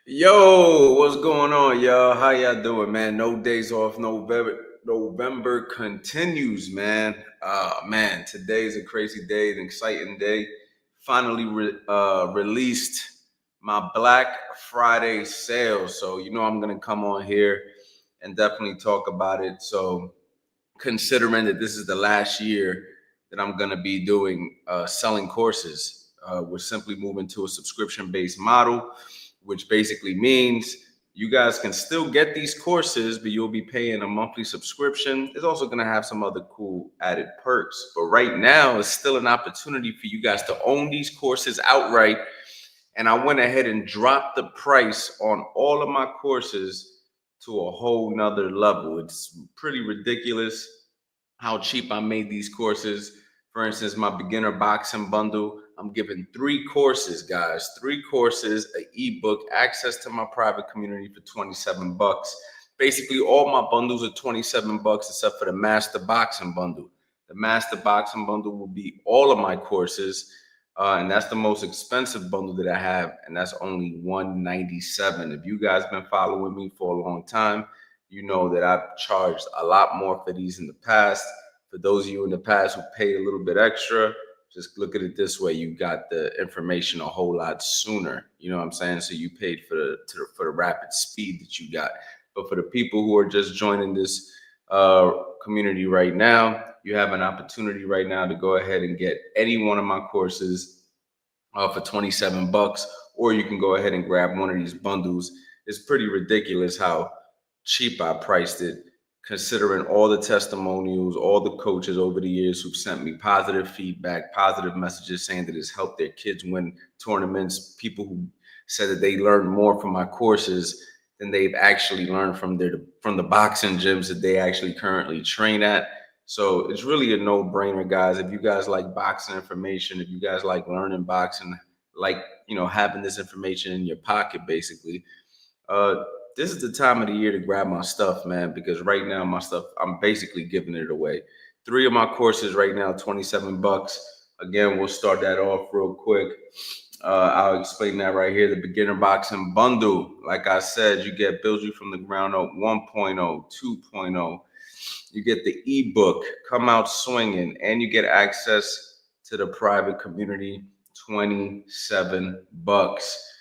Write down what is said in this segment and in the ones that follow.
Yo, what's going on, y'all? How y'all doing, man? No days off. November continues, man. Man, today's a crazy day, an exciting day. Finally released my Black Friday sale. So, I'm going to come on here and definitely talk about it. So, considering that this is the last year that I'm going to be doing selling courses, we're simply moving to a subscription based model, which basically means you guys can still get these courses, but you'll be paying a monthly subscription. It's also going to have some other cool added perks. But right now, it's still an opportunity for you guys to own these courses outright. And I went ahead and dropped the price on all of my courses to a whole nother level. It's pretty ridiculous how cheap I made these courses. For instance, my beginner boxing bundle, I'm giving 3 courses, guys. 3 courses, an ebook, access to my private community for 27 bucks. Basically, all my bundles are 27 bucks except for the master boxing bundle. The master boxing bundle will be all of my courses. And that's the most expensive bundle that I have, and that's only $197. If you guys been following me for a long time, you know that I've charged a lot more for these in the past. For those of you in the past who paid a little bit extra, just look at it this way: you got the information a whole lot sooner. You know what I'm saying? So you paid for the rapid speed that you got. But for the people who are just joining this community right now, you have an opportunity right now to go ahead and get any one of my courses for 27 bucks, or you can go ahead and grab one of these bundles. It's pretty ridiculous how cheap I priced it, considering all the testimonials, all the coaches over the years who've sent me positive feedback, positive messages saying that it's helped their kids win tournaments, people who said that they learned more from my courses than they've actually learned from the boxing gyms that they actually currently train at. So it's really a no-brainer, guys. If you guys like boxing information, if you guys like learning boxing, like having this information in your pocket, basically, uh, this is the time of the year to grab my stuff, man. Because right now, my stuff, I'm basically giving it away. 3 of my courses right now, 27 bucks. Again, we'll start that off real quick. I'll explain that right here. The beginner boxing bundle, like I said, you get build you from the ground up 1.0, 2.0. You get the ebook, Come Out Swinging, and you get access to the private community, 27 bucks.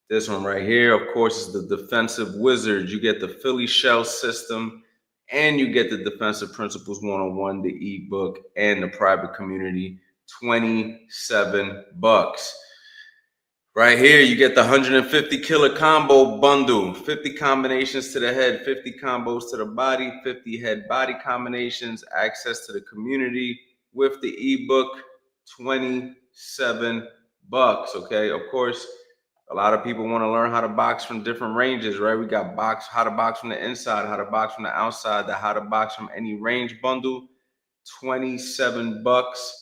This one right here, of course, is the Defensive Wizard. You get the Philly Shell system, and you get the Defensive Principles 101, the ebook, and the private community, 27 bucks. Right here, you get the 150 killer combo bundle, 50 combinations to the head, 50 combos to the body, 50 head body combinations, access to the community with the ebook, 27 bucks. Okay, of course, a lot of people want to learn how to box from different ranges, right? We got how to box from the inside, how to box from the outside, the how to box from any range bundle, 27 bucks.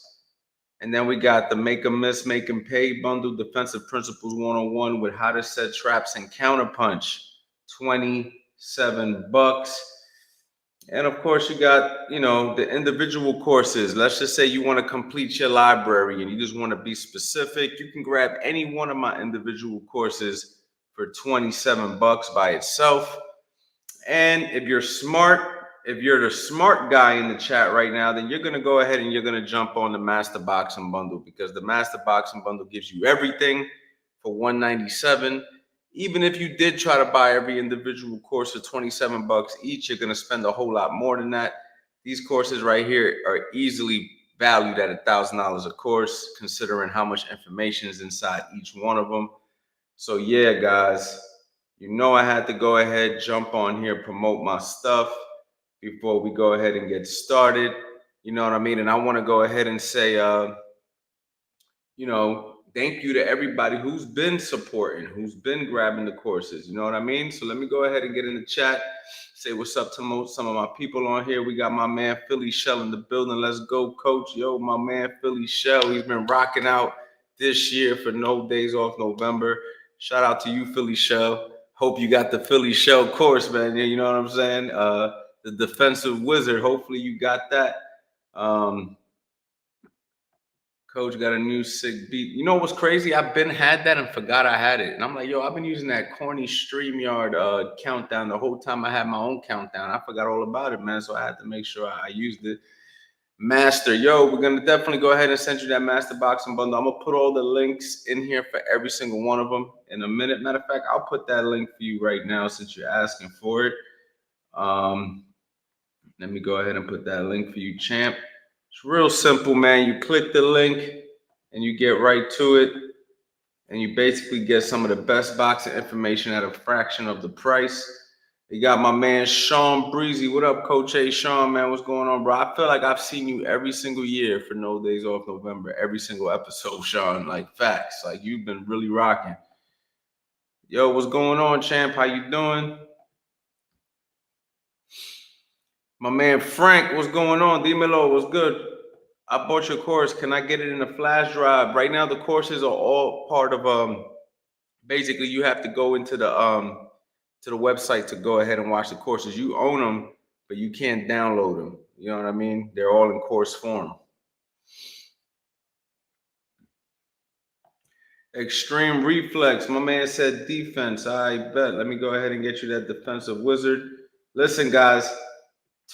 And then we got the Make 'em Miss, Make 'em Pay bundle, Defensive Principles 101 with how to set traps and counterpunch, 27 bucks. And of course, you got, the individual courses. Let's just say you want to complete your library and you just want to be specific. You can grab any one of my individual courses for 27 bucks by itself. And if you're the smart guy in the chat right now, then you're going to go ahead and you're going to jump on the Master Boxing Bundle, because the Master Boxing Bundle gives you everything for $197. Even if you did try to buy every individual course for 27 bucks each, you're going to spend a whole lot more than that. These courses right here are easily valued at $1,000 a course, considering how much information is inside each one of them. So yeah, guys, I had to go ahead, jump on here, promote my stuff before we go ahead and get started. You know what I mean? And I want to go ahead and say, thank you to everybody who's been supporting, who's been grabbing the courses. You know what I mean? So let me go ahead and get in the chat, say what's up to some of my people on here. We got my man Philly Shell in the building. Let's go, coach. Yo, my man Philly Shell. He's been rocking out this year for No Days Off November. Shout out to you, Philly Shell. Hope you got the Philly Shell course, man. You know what I'm saying? The Defensive Wizard. Hopefully you got that. Coach got a new sick beat. You know what's crazy? I've been had that and forgot I had it. And I'm like, yo, I've been using that corny StreamYard countdown the whole time I had my own countdown. I forgot all about it, man. So I had to make sure I used it. Master, yo, we're gonna definitely go ahead and send you that master boxing bundle. I'm gonna put all the links in here for every single one of them in a minute. Matter of fact, I'll put that link for you right now since you're asking for it. Let me go ahead and put that link for you, champ. It's real simple, man. You click the link and you get right to it, and you basically get some of the best boxing information at a fraction of the price. You got my man Sean Breezy. What up, Coach A? Sean, man, what's going on, bro? I feel like I've seen you every single year for No Days Off November, every single episode, Sean. Like, facts. Like, you've been really rocking. Yo, what's going on, champ? How you doing? My man Frank, what's going on? Dímelo, what's good? I bought your course. Can I get it in a flash drive? Right now, the courses are all part of basically you have to go into the website to go ahead and watch the courses. You own them, but you can't download them. You know what I mean? They're all in course form. Extreme Reflex. My man said defense. I bet. Let me go ahead and get you that defensive wizard. Listen, guys,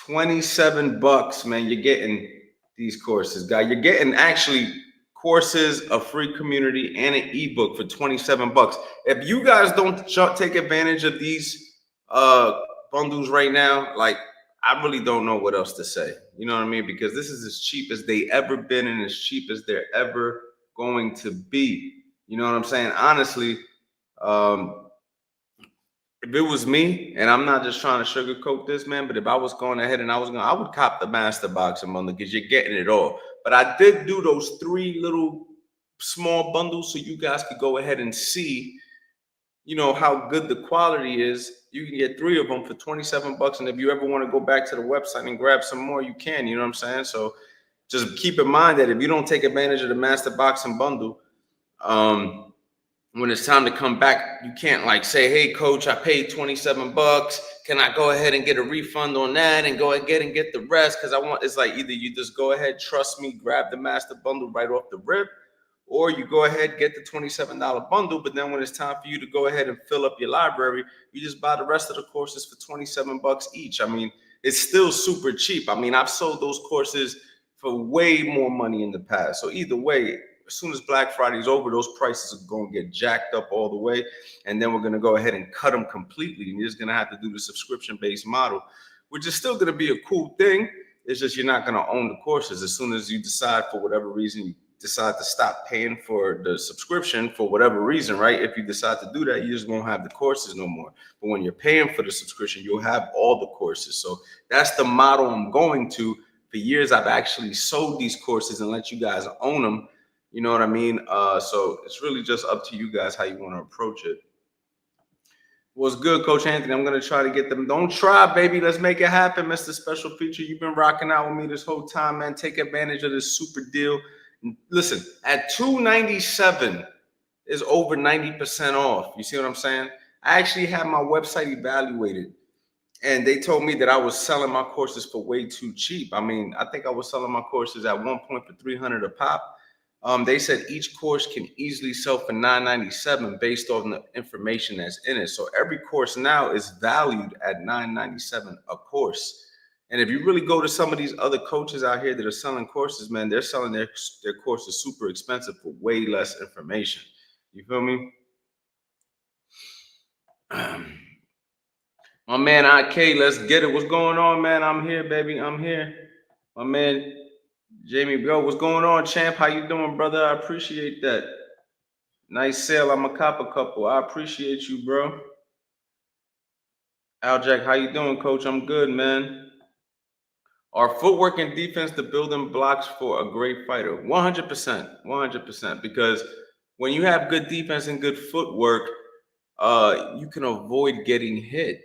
27 bucks, man. You're getting these courses, guy. You're getting actually courses, a free community, and an ebook for 27 bucks. If you guys don't take advantage of these bundles right now, like, I really don't know what else to say. You know what I mean? Because this is as cheap as they ever been and as cheap as they're ever going to be. You know what I'm saying? Honestly, if it was me, and I'm not just trying to sugarcoat this, man, but if I was going ahead and I would cop the master boxing bundle because you're getting it all. But I did do those 3 little small bundles so you guys could go ahead and see, you know, how good the quality is. You can get 3 of them for 27 bucks. And if you ever want to go back to the website and grab some more, you can, you know what I'm saying? So just keep in mind that if you don't take advantage of the master boxing bundle, when it's time to come back, you can't like say, hey, coach, I paid 27 bucks. Can I go ahead and get a refund on that and go ahead and get the rest? Because it's like either you just go ahead, trust me, grab the master bundle right off the rip, or you go ahead, get the $27 bundle. But then when it's time for you to go ahead and fill up your library, you just buy the rest of the courses for 27 bucks each. I mean, it's still super cheap. I mean, I've sold those courses for way more money in the past. So either way, as soon as Black Friday is over, those prices are going to get jacked up all the way. And then we're going to go ahead and cut them completely. And you're just going to have to do the subscription-based model, which is still going to be a cool thing. It's just you're not going to own the courses. As soon as you decide, for whatever reason, you decide to stop paying for the subscription for whatever reason, right? If you decide to do that, you just won't have the courses no more. But when you're paying for the subscription, you'll have all the courses. So that's the model I'm going to. For years, I've actually sold these courses and let you guys own them. You know what I mean? So it's really just up to you guys how you want to approach it. What's good, Coach Anthony? I'm going to try to get them. Don't try, baby. Let's make it happen, Mr. Special Feature. You've been rocking out with me this whole time, man. Take advantage of this super deal. Listen, at $297 is over 90% off. You see what I'm saying? I actually had my website evaluated, and they told me that I was selling my courses for way too cheap. I mean, I think I was selling my courses at one point for $300 a pop. They said each course can easily sell for $997 based on the information that's in it. So every course now is valued at $997 a course. And if you really go to some of these other coaches out here that are selling courses, man, they're selling their courses super expensive for way less information. You feel me? My man IK, let's get it. What's going on, man? I'm here, baby. I'm here. My man Jamie, bro, what's going on, champ? How you doing, brother? I appreciate that. Nice sale. I'm a cop a couple. I appreciate you, bro. Al Jack, how you doing, coach? I'm good, man. Are footwork and defense the building blocks for a great fighter? 100%. 100%. Because when you have good defense and good footwork, you can avoid getting hit.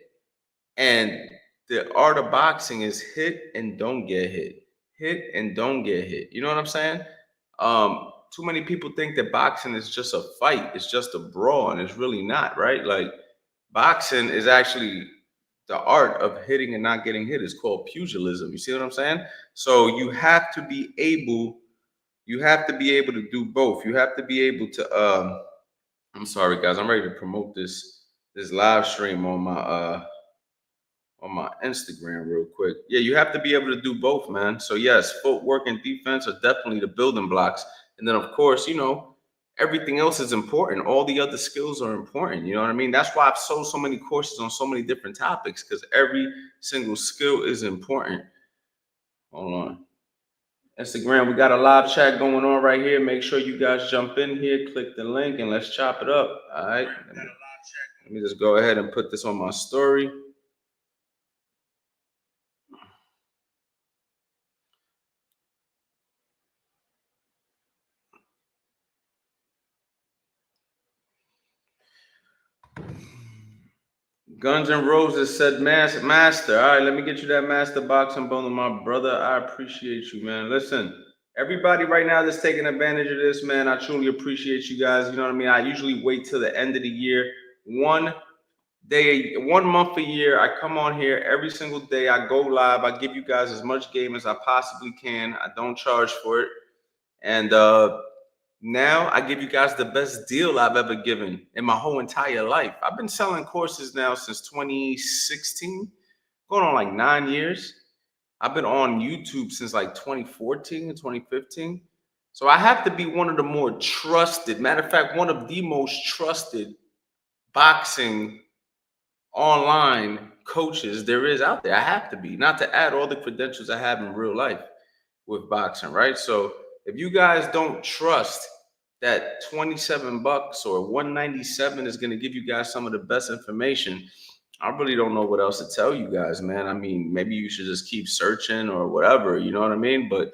And the art of boxing is hit and don't get hit. Hit and don't get hit. You know what I'm saying? Too many people think that boxing is just a fight. It's just a brawl, and it's really not, right? Like, boxing is actually the art of hitting and not getting hit. It's called pugilism. You see what I'm saying? So you have to be able You have to be able to do both. You have to be able to I'm sorry guys, I'm ready to promote this live stream on my Instagram real quick. Yeah, you have to be able to do both, man. So yes, footwork and defense are definitely the building blocks. And then of course, everything else is important. All the other skills are important. You know what I mean? That's why I've sold so many courses on so many different topics, because every single skill is important. Hold on. Instagram, we got a live chat going on right here. Make sure you guys jump in here, click the link, and let's chop it up. All right. Let me just go ahead and put this on my story. Guns N' Roses said master. All right, let me get you that master boxing bundle, my brother. I appreciate you, man. Listen, everybody right now that's taking advantage of this, man, I truly appreciate you guys. You know what I mean? I usually wait till the end of the year. One day, 1 month a year, I come on here every single day. I go live. I give you guys as much game as I possibly can. I don't charge for it. And now I give you guys the best deal I've ever given in my whole entire life. I've been selling courses now since 2016, going on like 9 years. I've been on YouTube since like 2014 and 2015. So I have to be one of the more trusted, matter of fact, one of the most trusted boxing online coaches there is out there. I have to be, not to add all the credentials I have in real life with boxing, right? So if you guys don't trust that 27 bucks or 197 is going to give you guys some of the best information, I really don't know what else to tell you guys, man. I mean, maybe you should just keep searching or whatever, you know what I mean? But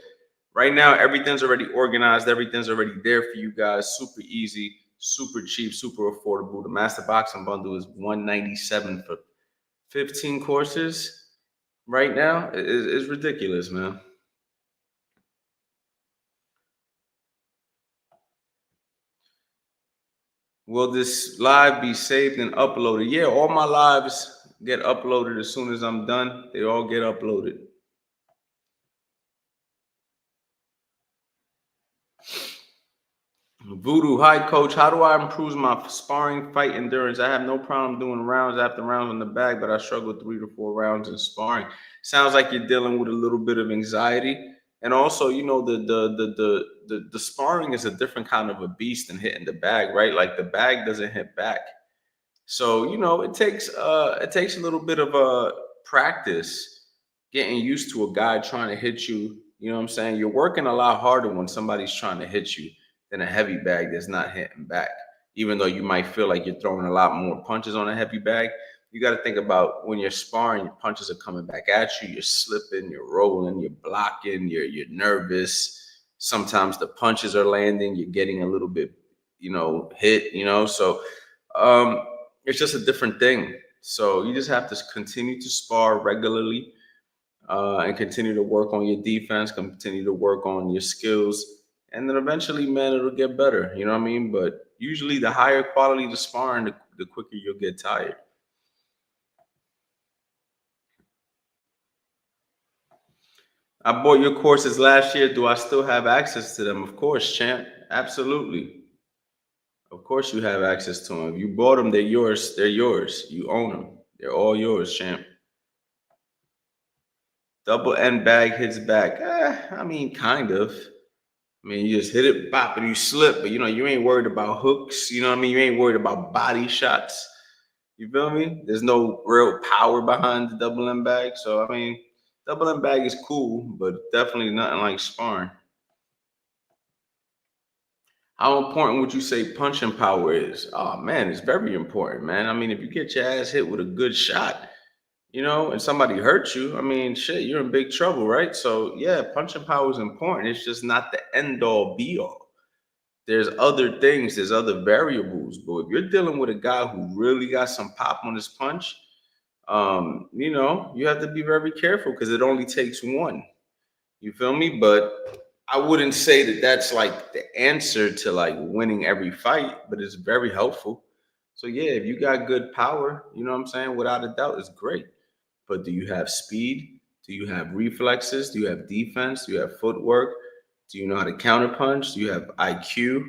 right now, everything's already organized, everything's already there for you guys. Super easy, super cheap, super affordable. The Master Boxing Bundle is 197 for 15 courses right now. It's ridiculous, man. Will this live be saved and uploaded? Yeah, all my lives get uploaded as soon as I'm done. They all get uploaded. Voodoo, hi coach. How do I improve my sparring fight endurance? I have no problem doing rounds after rounds in the bag, but I struggle 3 to 4 rounds in sparring. Sounds like you're dealing with a little bit of anxiety. And also, the sparring is a different kind of a beast than hitting the bag, right? Like the bag doesn't hit back. So, it takes a little bit of a practice getting used to a guy trying to hit you. You know what I'm saying? You're working a lot harder when somebody's trying to hit you than a heavy bag that's not hitting back. Even though you might feel like you're throwing a lot more punches on a heavy bag, you got to think about when you're sparring, your punches are coming back at you, you're slipping, you're rolling, you're blocking, you're nervous. Sometimes the punches are landing, you're getting a little bit, hit. So um it's just a different thing. So you just have to continue to spar regularly, and continue to work on your defense, continue to work on your skills, and then eventually, man, it'll get better. You know what I mean? But usually, the higher quality the sparring, the quicker you'll get tired. I bought your courses last year. Do I still have access to them? Of course, champ. Absolutely. Of course, you have access to them. You bought them, they're yours. They're yours. You own them. They're all yours, champ. Double end bag hits back. I mean, kind of. I mean, you just hit it, bop, and you slip. But you ain't worried about hooks. You know what I mean? You ain't worried about body shots. You feel me? There's no real power behind the double end bag. So I mean, double end bag is cool, but definitely nothing like sparring. How important would you say punching power is? Oh man, it's very important, man. I mean, if you get your ass hit with a good shot, and somebody hurts you, I mean, shit, you're in big trouble, right? So yeah, punching power is important. It's just not the end all be all. There's other things, there's other variables. But if you're dealing with a guy who really got some pop on his punch, you have to be very careful because it only takes one. You feel me? But I wouldn't say that that's like the answer to like winning every fight, but it's very helpful. So yeah, if you got good power, you know what I'm saying? Without a doubt, it's great. But do you have speed? Do you have reflexes? Do you have defense? Do you have footwork? Do you know how to counterpunch? Do you have IQ?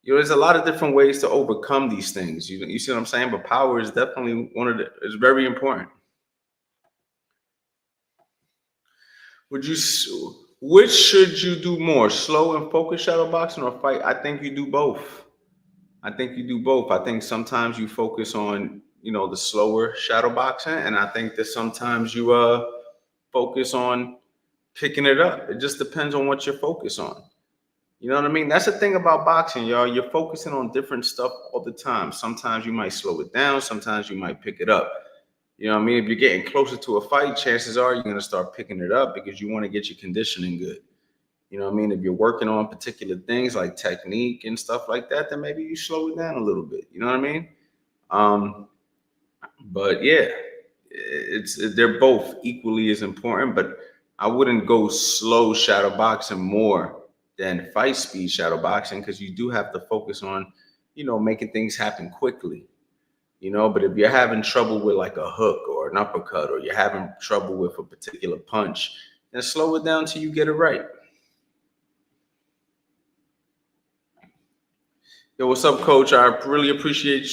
There's a lot of different ways to overcome these things. You see what I'm saying? But power is definitely one of the. It's very important. Would you? Which should you do more, slow and focused shadow boxing or fight? I think you do both. I think you do both. I think sometimes you focus on the slower shadow boxing, and I think that sometimes you focus on picking it up. It just depends on what you're focused on. You know what I mean? That's the thing about boxing, y'all. You're focusing on different stuff all the time. Sometimes you might slow it down. Sometimes you might pick it up. You know what I mean? If you're getting closer to a fight, chances are you're going to start picking it up because you want to get your conditioning good. You know what I mean? If you're working on particular things like technique and stuff like that, then maybe you slow it down a little bit. You know what I mean? Um, but yeah, they're both equally as important, but I wouldn't go slow shadow boxing more than fight speed shadow boxing because you do have to focus on, making things happen quickly. But if you're having trouble with like a hook or an uppercut, or you're having trouble with a particular punch, then slow it down till you get it right. Yo, what's up, coach? I really appreciate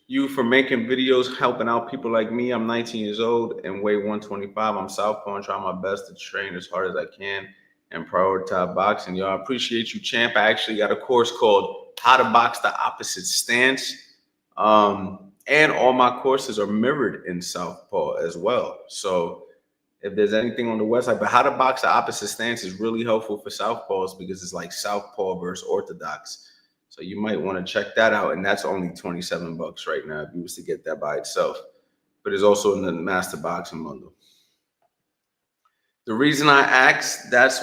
you for making videos, helping out people like me. I'm 19 years old and weigh 125. I'm southpaw and try my best to train as hard as I can and prioritize boxing. Yo, I appreciate you, champ. I actually got a course called How to Box the Opposite Stance. And all my courses are mirrored in southpaw as well. So if there's anything on the website, but How to Box the Opposite Stance is really helpful for southpaws because it's like southpaw versus orthodox. So you might want to check that out. And that's only $27 right now if you was to get that by itself. But it's also in the Master Boxing Bundle. The reason I asked that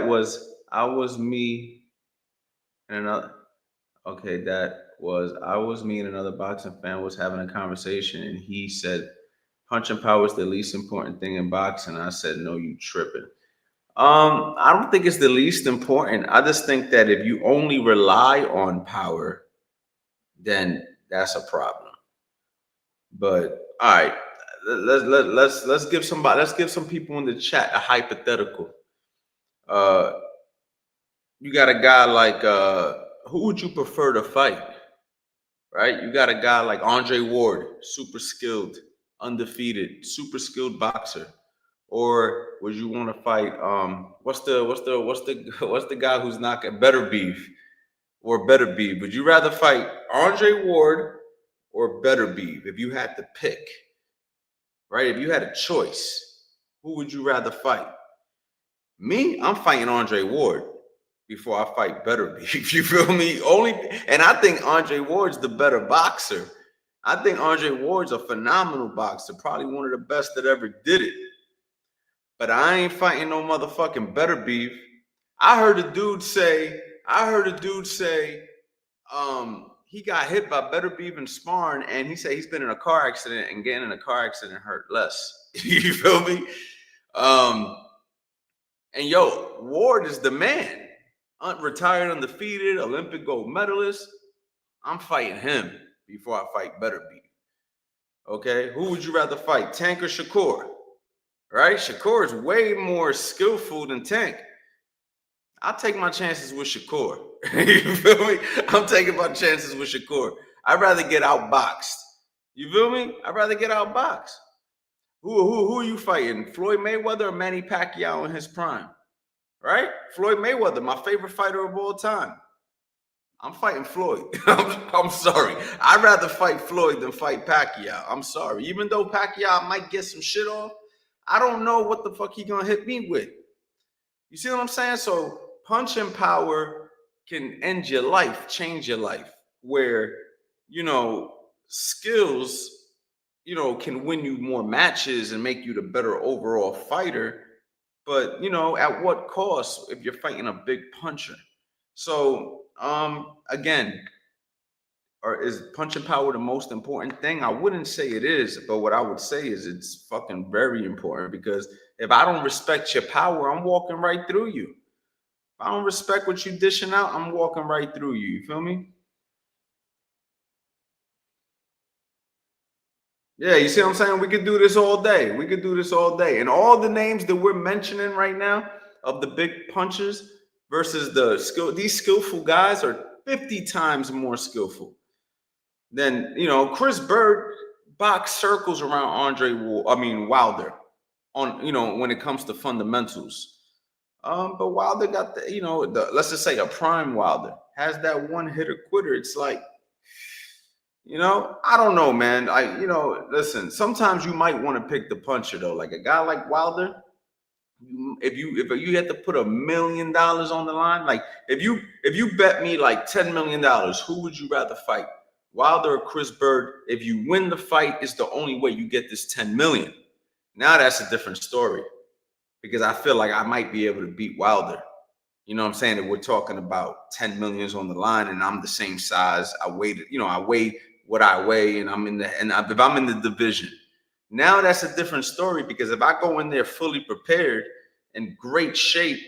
was I was me and another. Okay, I was me and another boxing fan was having a conversation, and he said punching power is the least important thing in boxing. I said, no, you tripping. I don't think it's the least important. I just think that if you only rely on power, then that's a problem. But all right, let's give some people in the chat a hypothetical. You got a guy like who would you prefer to fight? Right? You got a guy like Andre Ward, super skilled, undefeated, super skilled boxer. Or would you want to fight what's the guy who's knocking Better Beef or Better Beef? Would you rather fight Andre Ward or Better Beef if you had to pick? Right? If you had a choice, who would you rather fight? Me, I'm fighting Andre Ward before I fight Better Beef. You feel me? And I think Andre Ward's the better boxer. I think Andre Ward's a phenomenal boxer, probably one of the best that ever did it. But I ain't fighting no motherfucking Better Beef. I heard a dude say, he got hit by Better Beef in sparring, and he said he's been in a car accident, and getting in a car accident hurt less. You feel me? And yo, Ward is the man. Retired undefeated, Olympic gold medalist. I'm fighting him before I fight Better Beef. Okay, who would you rather fight, Tank or Shakur? Right? Shakur is way more skillful than Tank. I'll take my chances with Shakur. You feel me? I'm taking my chances with Shakur. I'd rather get outboxed. You feel me? I'd rather get outboxed. Who are you fighting? Floyd Mayweather or Manny Pacquiao in his prime? Right? Floyd Mayweather, my favorite fighter of all time. I'm fighting Floyd. I'm sorry. I'd rather fight Floyd than fight Pacquiao. I'm sorry. Even though Pacquiao might get some shit off, I don't know what the fuck he gonna hit me with. You see what I'm saying? So punching power can end your life, change your life. Where, skills, can win you more matches and make you the better overall fighter. But, at what cost if you're fighting a big puncher? So, again, or is punching power the most important thing? I wouldn't say it is, but what I would say is it's fucking very important, because if I don't respect your power, I'm walking right through you. If I don't respect what you're dishing out, I'm walking right through you. You feel me? Yeah, you see what I'm saying? We could do this all day. And all the names that we're mentioning right now, of the big punches versus the skill. These skillful guys are 50 times more skillful than, Chris Bird boxed circles around Wilder on, when it comes to fundamentals. But Wilder got let's just say a prime Wilder has that one hitter quitter. It's like, I don't know, man. Listen, sometimes you might want to pick the puncher though. Like a guy like Wilder, if you had to put $1 million on the line, like if you bet me like $10 million, who would you rather fight? Wilder or Chris Bird? If you win the fight, it's the only way you get this 10 million. Now that's a different story because I feel like I might be able to beat Wilder. You know what I'm saying? That we're talking about 10 millions on the line and I'm the same size. I weigh what I weigh and if I'm in the division. Now that's a different story because if I go in there fully prepared in great shape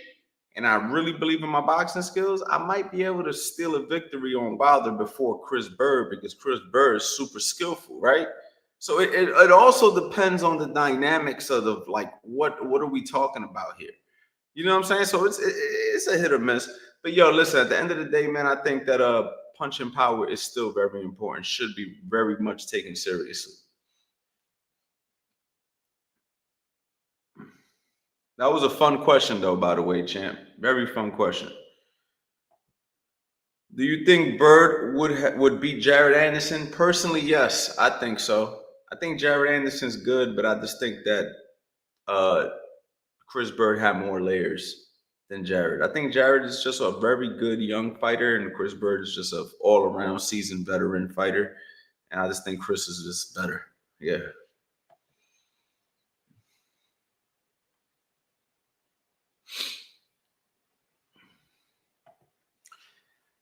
and I really believe in my boxing skills, I might be able to steal a victory on Wilder before Chris Bird because Chris Bird is super skillful, right? So it also depends on the dynamics of like what are we talking about here? You know what I'm saying? So it's a hit or miss. But yo, listen, at the end of the day, man, I think that punching power is still very important, should be very much taken seriously. That was a fun question, though, by the way, champ. Very fun question. Do you think Bird would beat Jared Anderson? Personally, yes, I think so. I think Jared Anderson's good, but I just think that uh, Chris Bird had more layers than Jared. I think Jared is just a very good young fighter, and Chris Bird is just an all-around seasoned veteran fighter. And I just think Chris is just better. Yeah.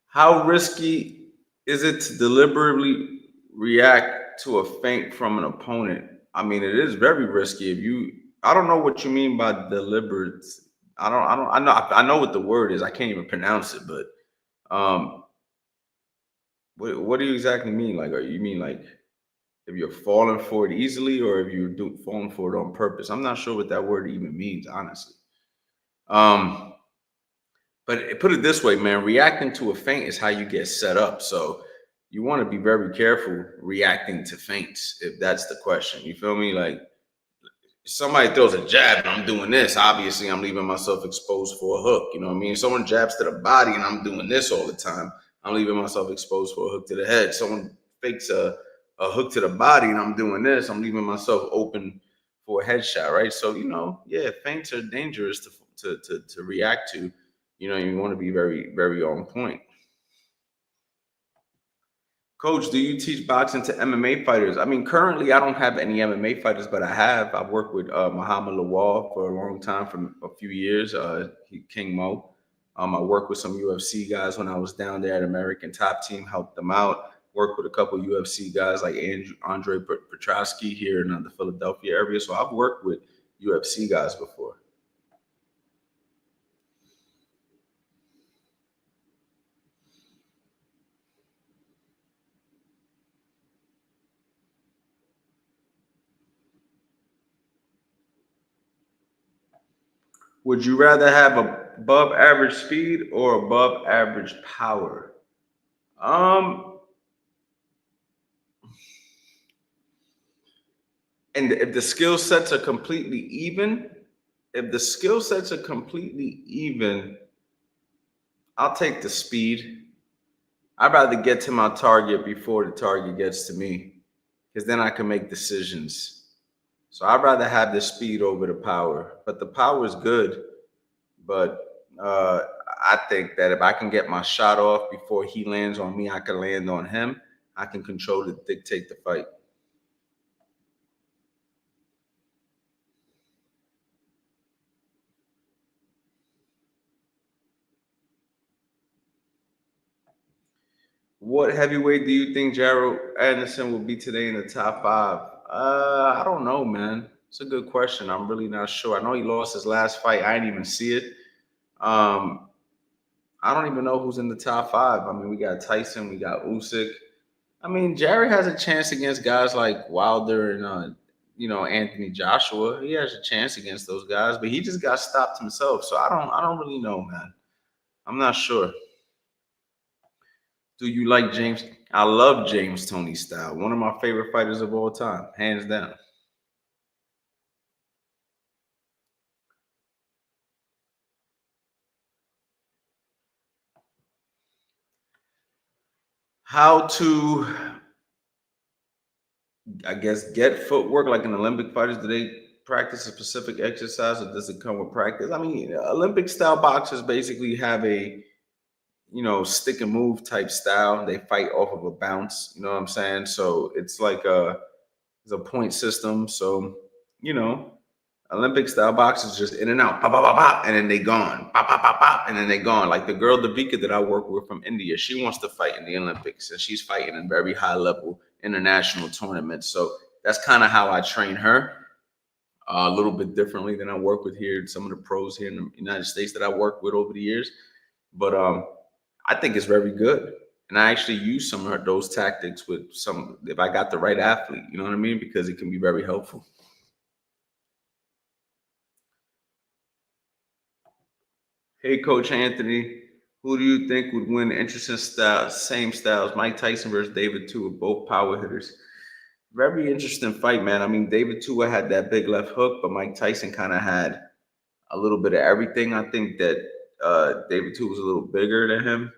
How risky is it to deliberately react to a feint from an opponent? I mean, it is very risky if you. I don't know what you mean by deliberate. I know what the word is. I can't even pronounce it, but um, what do you exactly mean? Like, are you mean like if you're falling for it easily, or if you're falling for it on purpose? I'm not sure what that word even means, honestly. Um, But put it this way, man, reacting to a feint is how you get set up. So you want to be very careful reacting to feints, if that's the question. You feel me? Like somebody throws a jab and I'm doing this, obviously I'm leaving myself exposed for a hook. You know what I mean? Someone jabs to the body and I'm doing this all the time, I'm leaving myself exposed for a hook to the head. Someone fakes a hook to the body and I'm doing this, I'm leaving myself open for a headshot, right? So, yeah, feints are dangerous to react to. You want to be very, very on point. Coach, do you teach boxing to MMA fighters? I mean, currently I don't have any MMA fighters, but I've worked with Muhammad Lawal for a long time, for a few years. King Mo. I worked with some UFC guys when I was down there at American Top Team, helped them out. Worked with a couple UFC guys like Andre Petrosky here in the Philadelphia area. So I've worked with UFC guys before. Would you rather have above average speed or above average power? Um, and if the skill sets are completely even, I'll take the speed. I'd rather get to my target before the target gets to me, because then I can make decisions. So I'd rather have the speed over the power. But the power is good. But I think that if I can get my shot off before he lands on me, I can land on him. I can control it, dictate the fight. What heavyweight do you think Jared Anderson will be today in the top five? I don't know, man. It's a good question. I'm really not sure. I know he lost his last fight. I didn't even see it. Um, I don't even know who's in the top five. I mean, we got Tyson, we got Usyk. I mean, Jared has a chance against guys like Wilder and Anthony Joshua. He has a chance against those guys, but he just got stopped himself. So I don't really know, man. I'm not sure. Do you like James? I love James Toney style. One of my favorite fighters of all time, hands down. How to, I guess, get footwork like an Olympic fighters? Do they practice a specific exercise, or does it come with practice? I mean, Olympic style boxers basically have a stick and move type style. They fight off of a bounce. You know what I'm saying? So it's like it's a point system. So you know, Olympic style boxers just in and out, pop, pop, pop, pop, and then they gone, pop, pop, pop, pop, and then they gone. Like the girl Devika that I work with from India, she wants to fight in the Olympics, and she's fighting in very high level international tournaments. So that's kind of how I train her. A little bit differently than I work with here. Some of the pros here in the United States that I work with over the years, but I think it's very good. And I actually use some of those tactics with some, if I got the right athlete, you know what I mean? Because it can be very helpful. Hey, Coach Anthony, who do you think would win? Interesting styles, same styles. Mike Tyson versus David Tua, both power hitters. Very interesting fight, man. I mean, David Tua had that big left hook, but Mike Tyson kind of had a little bit of everything. I think that David Tua was a little bigger than him.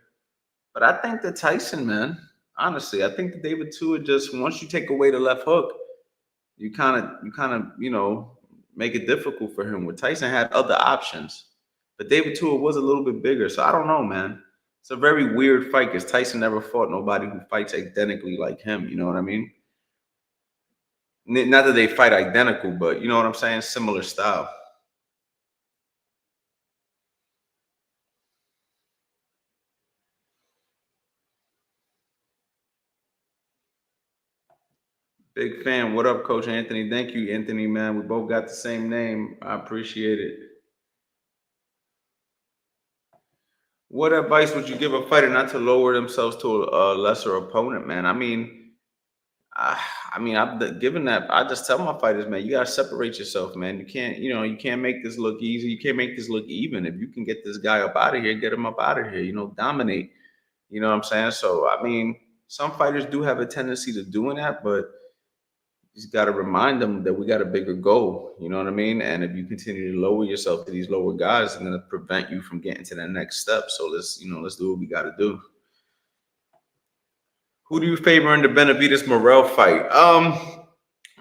But I think that Tyson, man, honestly, I think that David Tua just once you take away the left hook, you kind of make it difficult for him. Where Tyson had other options, but David Tua was a little bit bigger. So I don't know, man. It's a very weird fight because Tyson never fought nobody who fights identically like him. You know what I mean? Not that they fight identical, but you know what I'm saying? Similar style. Big fan. What up, Coach Anthony? Thank you, Anthony, man. We both got the same name. I appreciate it. What advice would you give a fighter not to lower themselves to a lesser opponent, man? I, I've given that. I just tell my fighters, man, you gotta separate yourself, man. You can't make this look easy. You can't make this look even. If you can get this guy up out of here, get him up out of here. Dominate. You know what I'm saying? So, I mean, some fighters do have a tendency to doing that, but you just got to remind them that we got a bigger goal. You know what I mean? And if you continue to lower yourself to these lower guys, it's going to prevent you from getting to that next step. So let's do what we got to do. Who do you favor in the Benavides Morel fight?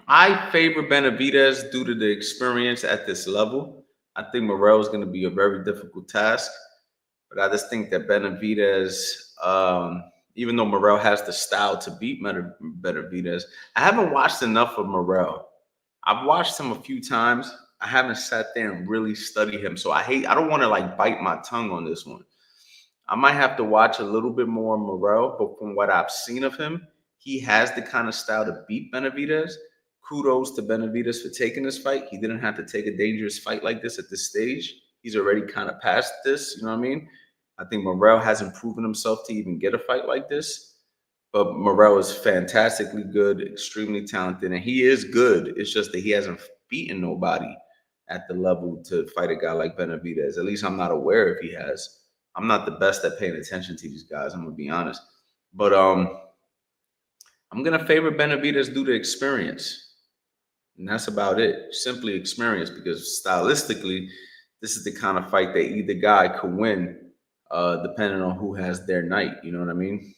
I favor Benavides due to the experience at this level. I think Morel is going to be a very difficult task, but I just think that Benavides, even though Morel has the style to beat Benavides, I haven't watched enough of Morel. I've watched him a few times. I haven't sat there and really studied him. So I don't want to like bite my tongue on this one. I might have to watch a little bit more Morel, but from what I've seen of him, he has the kind of style to beat Benavides. Kudos to Benavides for taking this fight. He didn't have to take a dangerous fight like this at this stage. He's already kind of past this, you know what I mean? I think Morel hasn't proven himself to even get a fight like this. But Morel is fantastically good, extremely talented, and he is good. It's just that he hasn't beaten nobody at the level to fight a guy like Benavides. At least I'm not aware if he has. I'm not the best at paying attention to these guys. I'm gonna be honest, but I'm gonna favor Benavides due to experience, and that's about it. Simply experience, because stylistically, this is the kind of fight that either guy could win, depending on who has their night. You know what I mean?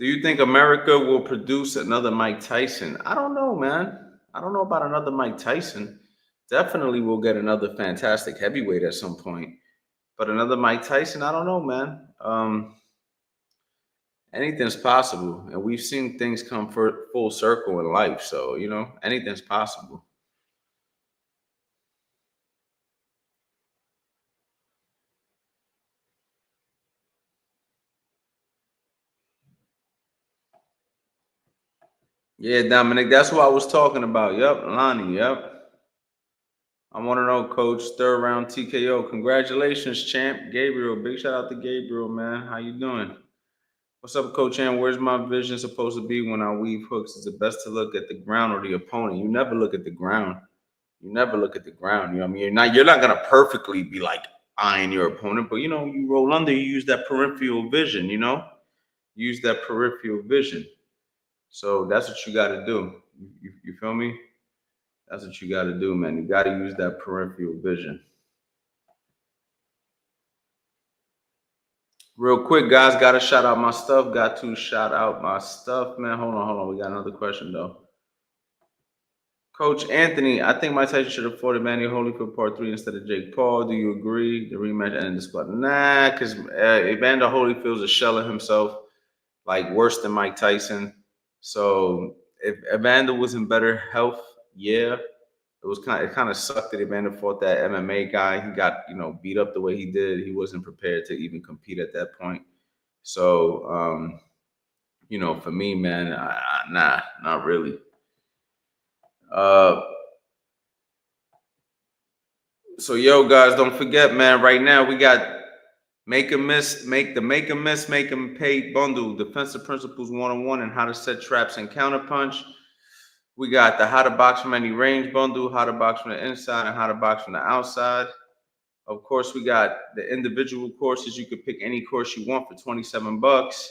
Do you think America will produce another Mike Tyson? I don't know, man. I don't know about another Mike Tyson. Definitely we'll get another fantastic heavyweight at some point. But another Mike Tyson, I don't know, man. Anything's possible. And we've seen things come for full circle in life. So, anything's possible. Yeah, Dominic, that's what I was talking about. Yep, Lonnie, yep. I want to know, Coach, third round TKO. Congratulations, champ. Gabriel, big shout out to Gabriel, man. How you doing? What's up, Coach Ann? Where's my vision supposed to be when I weave hooks? Is it best to look at the ground or the opponent? You never look at the ground. You never look at the ground. You know what I mean? You're not gonna perfectly be like eyeing your opponent, but you roll under, you use that peripheral vision, Use that peripheral vision. So that's what you gotta do. You feel me? That's what you gotta do, man. You gotta use that peripheral vision. Real quick, guys, gotta shout out my stuff. Got to shout out my stuff, man. Hold on. We got another question though. Coach Anthony, I think Mike Tyson should have fought Emmanuel Holyfield Part 3 instead of Jake Paul. Do you agree? The rematch ended the spot. Nah, because Evander Holyfield's a shell of himself, like worse than Mike Tyson. So if Evander was in better health, yeah, it kind of sucked that Evander fought that MMA guy. He got beat up the way he did. He wasn't prepared to even compete at that point. So for me, man, nah, not really. So guys, don't forget, man. Right now we got make 'em miss, make make 'em pay bundle. Defensive principles 101 and how to set traps and counterpunch. We got the how to box from any range bundle, how to box from the inside, and how to box from the outside. Of course, we got the individual courses. You could pick any course you want for $27.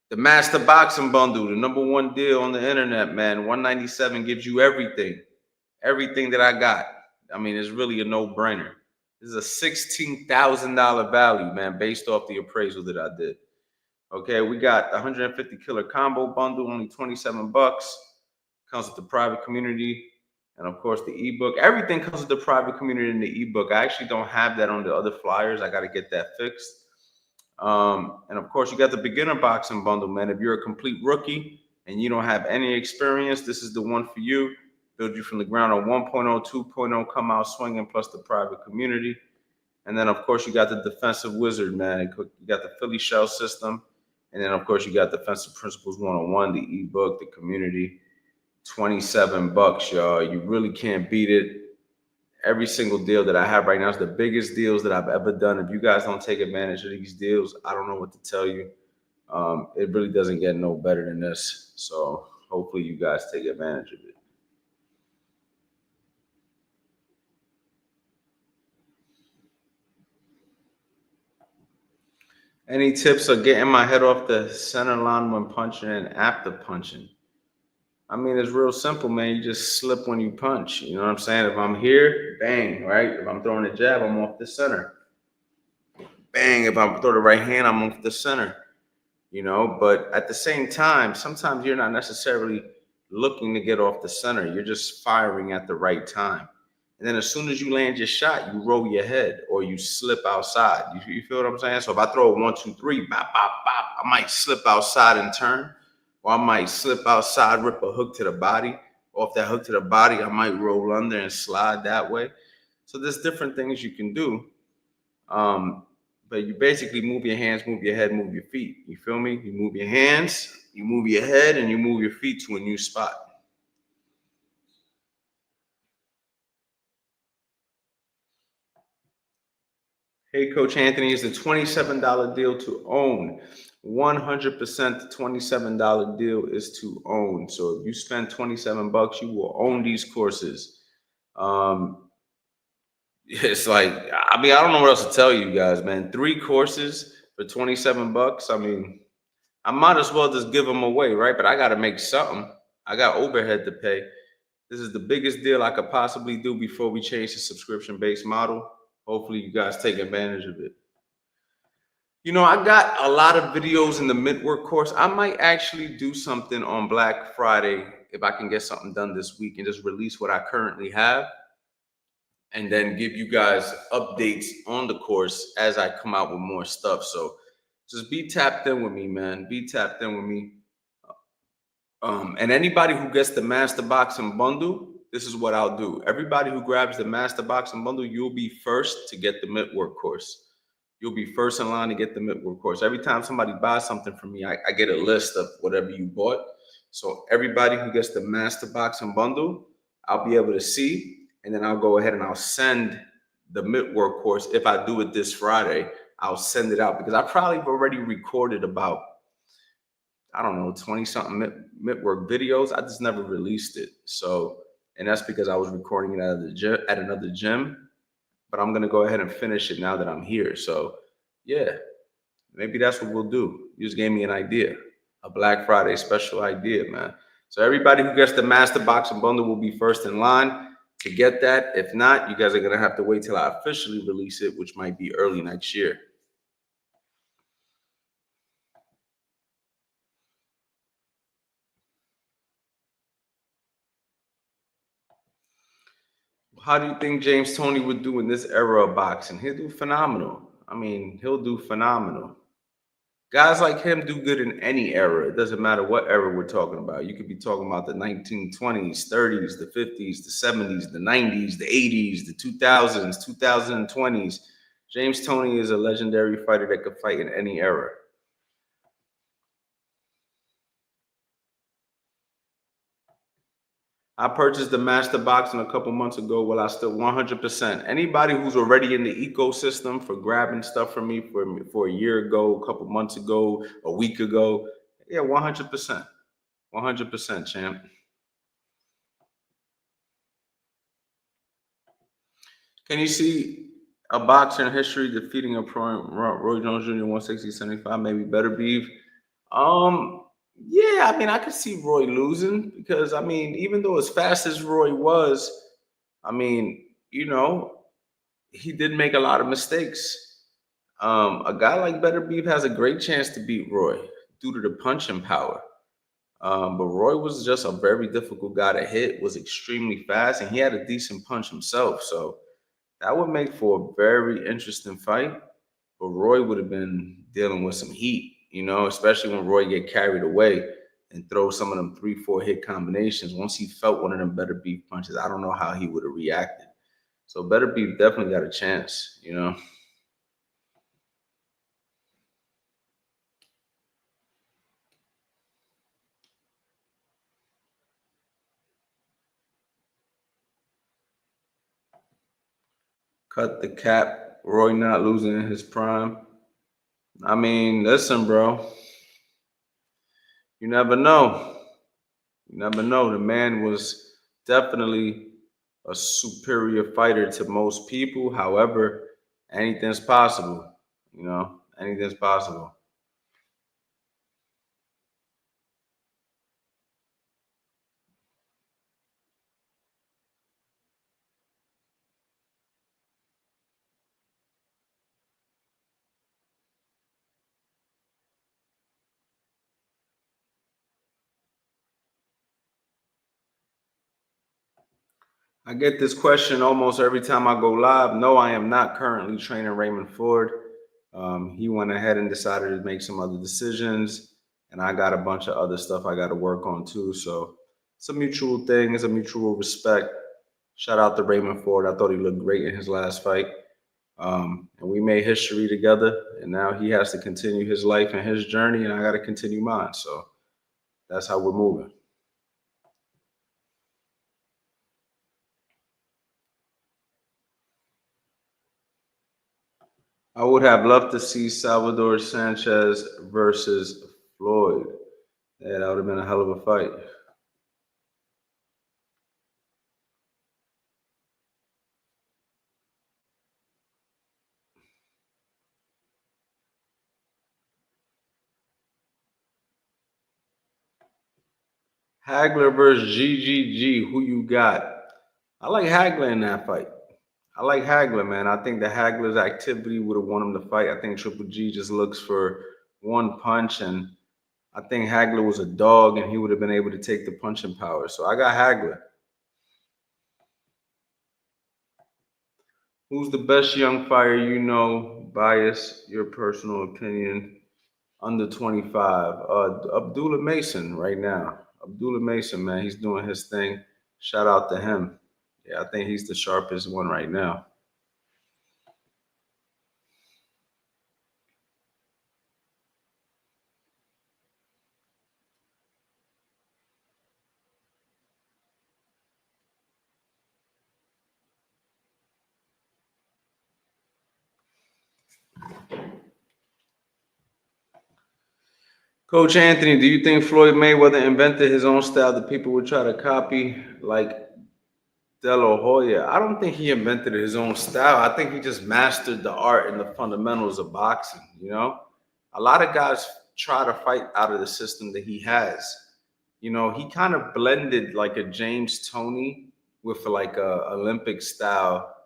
The Master Boxing Bundle, the #1 deal on the internet, man. $197 gives you everything that I got. I mean, it's really a no-brainer. This is a $16,000 value, man, based off the appraisal that I did. Okay, we got the 150 killer combo bundle, only $27. Comes with the private community, and of course the ebook. Everything comes with the private community and the ebook. I actually don't have that on the other flyers. I got to get that fixed. And of course, you got the beginner boxing bundle, man. If you're a complete rookie and you don't have any experience, this is the one for you. Build you from the ground on 1.0, 2.0, come out swinging, plus the private community. And then, of course, you got the defensive wizard, man. You got the Philly shell system. And then, of course, you got defensive principles 101, the ebook, the community. $27, y'all. You really can't beat it. Every single deal that I have right now is the biggest deals that I've ever done. If you guys don't take advantage of these deals, I don't know what to tell you. It really doesn't get no better than this. So hopefully you guys take advantage of it. Any tips on getting my head off the center line when punching and after punching? I mean, it's real simple, man. You just slip when you punch. You know what I'm saying? If I'm here, bang, right? If I'm throwing a jab, I'm off the center. Bang, if I throw the right hand, I'm off the center. But at the same time, sometimes you're not necessarily looking to get off the center. You're just firing at the right time. And then as soon as you land your shot, you roll your head or you slip outside. You feel what I'm saying? So if I throw a 1, 2, 3, bop, bop, bop, I might slip outside and turn, or I might slip outside, rip a hook to the body. Off that hook to the body, I might roll under and slide that way. So there's different things you can do. But you basically move your hands, move your head, move your feet. You feel me? You move your hands, you move your head, and you move your feet to a new spot. Hey, Coach Anthony, is the $27 deal to own? 100% $27 deal is to own. So if you spend $27, you will own these courses. It's like, I don't know what else to tell you guys, man. 3 courses for $27. I mean, I might as well just give them away, right? But I got to make something. I got overhead to pay. This is the biggest deal I could possibly do before we change the subscription-based model. Hopefully you guys take advantage of it. I got a lot of videos in the mid-work course. I might actually do something on Black Friday if I can get something done this week and just release what I currently have, and then give you guys updates on the course as I come out with more stuff. So just be tapped in with me, man. Be tapped in with me. And anybody who gets the Master Boxing Bundle, this is what I'll do. Everybody who grabs the Master Boxing Bundle, you'll be first to get the mid-work course. You'll be first in line to get the mid-work course. Every time somebody buys something from me, I get a list of whatever you bought. So everybody who gets the Master Boxing Bundle, I'll be able to see. And then I'll go ahead and I'll send the mid-work course. If I do it this Friday, I'll send it out because I probably have already recorded about I don't know, 20 something mid-work videos. I just never released it. So, and that's because I was recording it at another gym. But I'm gonna go ahead and finish it now that I'm here. So, yeah, maybe that's what we'll do. You just gave me an idea, a Black Friday special idea, man. So everybody who gets the Master Box and Bundle will be first in line to get that. If not, you guys are gonna have to wait till I officially release it, which might be early next year. How do you think James Toney would do in this era of boxing? He'll do phenomenal. I mean, he'll do phenomenal. Guys like him do good in any era. It doesn't matter what era we're talking about. You could be talking about the 1920s, 30s, the 50s, the 70s, the 90s, the 80s, the 2000s, 2020s. James Toney is a legendary fighter that could fight in any era. I purchased the Master Boxing a couple months ago. Well, I still 100%. Anybody who's already in the ecosystem for grabbing stuff from me for a year ago, a couple months ago, a week ago, yeah, 100%. 100%, champ. Can you see a boxer in history defeating a Roy Jones Jr. 160-75, maybe better beef? Um, yeah, I mean, I could see Roy losing because I mean, even though as fast as Roy was, I mean, he did make a lot of mistakes. A guy like Better Beef has a great chance to beat Roy due to the punching power. But Roy was just a very difficult guy to hit, was extremely fast, and he had a decent punch himself. So that would make for a very interesting fight. But Roy would have been dealing with some heat, especially when Roy get carried away and throw some of them 3-4 hit combinations. Once he felt one of them Better Beef punches, I don't know how he would have reacted. So Better Beef definitely got a chance. Cut the cap. Roy not losing in his prime. I mean, listen, bro. You never know. You never know. The man was definitely a superior fighter to most people. However, anything's possible. Anything's possible. I get this question almost every time I go live. No, I am not currently training Raymond Ford. He went ahead and decided to make some other decisions, and I got a bunch of other stuff I got to work on too. So it's a mutual thing. It's a mutual respect. Shout out to Raymond Ford. I thought he looked great in his last fight. And we made history together, and now he has to continue his life and his journey, and I got to continue mine. So that's how we're moving. I would have loved to see Salvador Sanchez versus Floyd. Yeah, that would have been a hell of a fight. Hagler versus GGG. Who you got? I like Hagler in that fight. I like Hagler, man. I think that Hagler's activity would have won him the fight. I think Triple G just looks for one punch, and I think Hagler was a dog, and he would have been able to take the punching power. So I got Hagler. Who's the best young fighter you know? Bias, your personal opinion. Under 25. Abdullah Mason right now. Abdullah Mason, man, he's doing his thing. Shout out to him. Yeah, I think he's the sharpest one right now. Coach Anthony, do you think Floyd Mayweather invented his own style that people would try to copy, like De La Hoya? I don't think he invented his own style. I think he just mastered the art and the fundamentals of boxing. A lot of guys try to fight out of the system that he has. He kind of blended like a James Toney with like a Olympic style